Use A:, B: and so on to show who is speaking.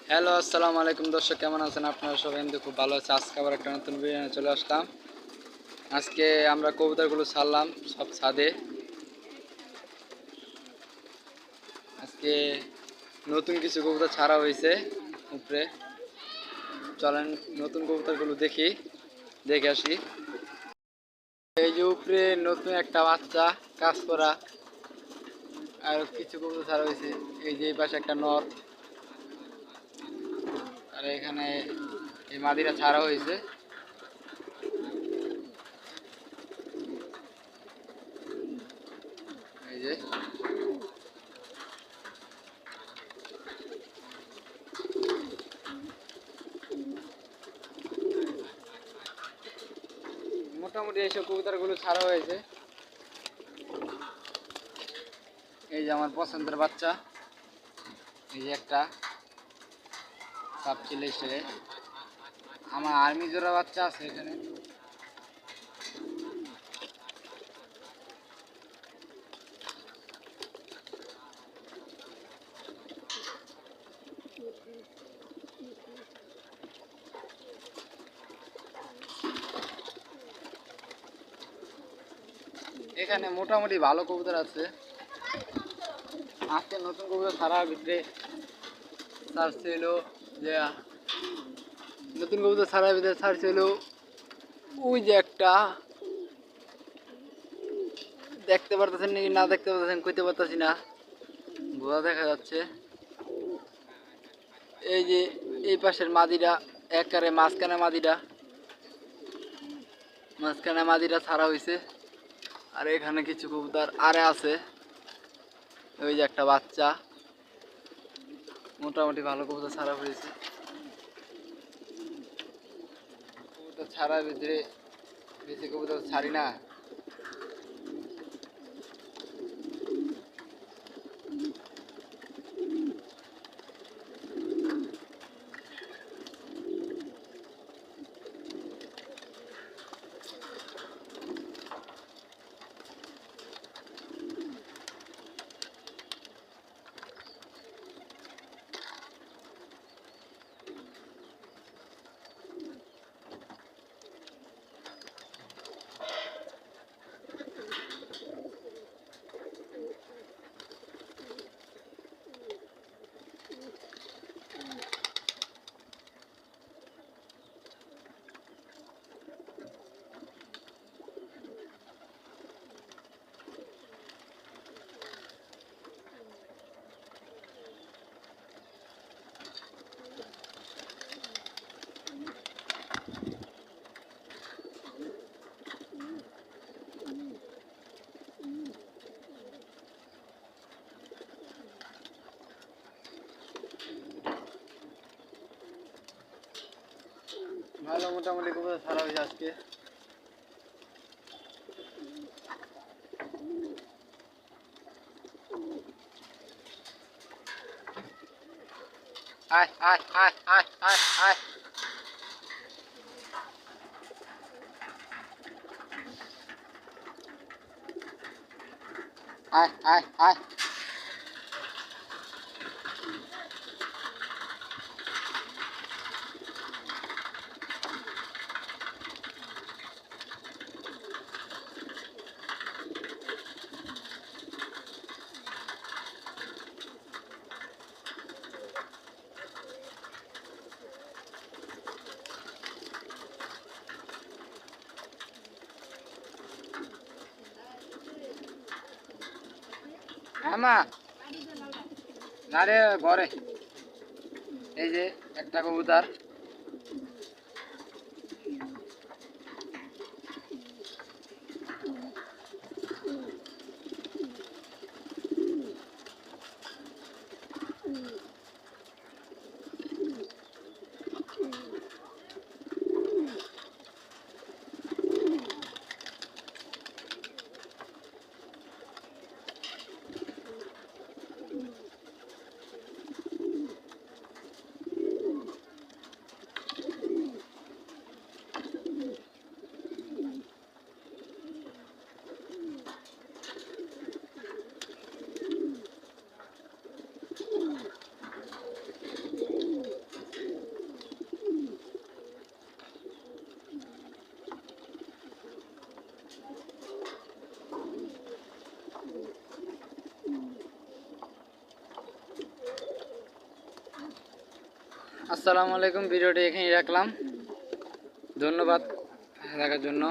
A: Hello, আসসালামু আলাইকুম দর্শক, কেমন আছেন আপনারা সবাই? আমি তো খুব ভালো আছি। আজকে আবার একটা নতুন ভিডিও নিয়ে চলে আসলাম। আজকে আমরা কবুতরগুলো ছাড়লাম সব ছাদে। আজকে নতুন কিছু কবুতর ছাড়া হয়েছে উপরে। চলেন নতুন কবুতরগুলো দেখে আসি। এই যে উপরে নতুন একটা বাচ্চা কাজ করা, আর কিছু কবুতর ছাড়া হয়েছে। এই যে এই পাশে একটা নর, আর এখানে এই মাদিরা ছাড়া হয়েছে। এই যে মোটামুটি এইসব কবুতরগুলো ছাড়া হয়েছে। এই যে আমার পছন্দের বাচ্চা, এই যে একটা সাব চিলে স্টারে। আমার আর্মি জোড়া বাচ্চা আছে এখানে। এখানে মোটামুটি ভালো কবুতর আছে। আজকে নতুন কবুতর ছাড়ার ভিতরে ছাড়ছিল যে নতুন কবুতর ছাড়ার ভিতরে ছাড়ছিল ওই যে একটা, দেখতে পারতেছেন নাকি না দেখতে পারতেছেন কইতে পারতেছি না, বোঝা দেখা যাচ্ছে। এই যে এই পাশের মাদিরা, একারে মাঝখানে মাদিরা ছাড়া হয়েছে। আর এখানে কিছু কবুতর আরে আছে। ওই যে একটা বাচ্চা, মোটামুটি ভালো কবুতর ছাড়া হয়েছে। কবুতর ছাড়ার ভিতরে বেশি কবুতর ছাড়ি না। ভালো মোটামুটি কবুতর ছাড়া হয়েছে আজকে। আয় আয় আয় আয় আয় আয় আয় আয় আয়। হ্যাঁ মা, না রে ঘরে। এই যে একটা কবুতর, আসসালামু আলাইকুম, ভিডিওটি এখানেই রাখলাম। ধন্যবাদ দেখার জন্য।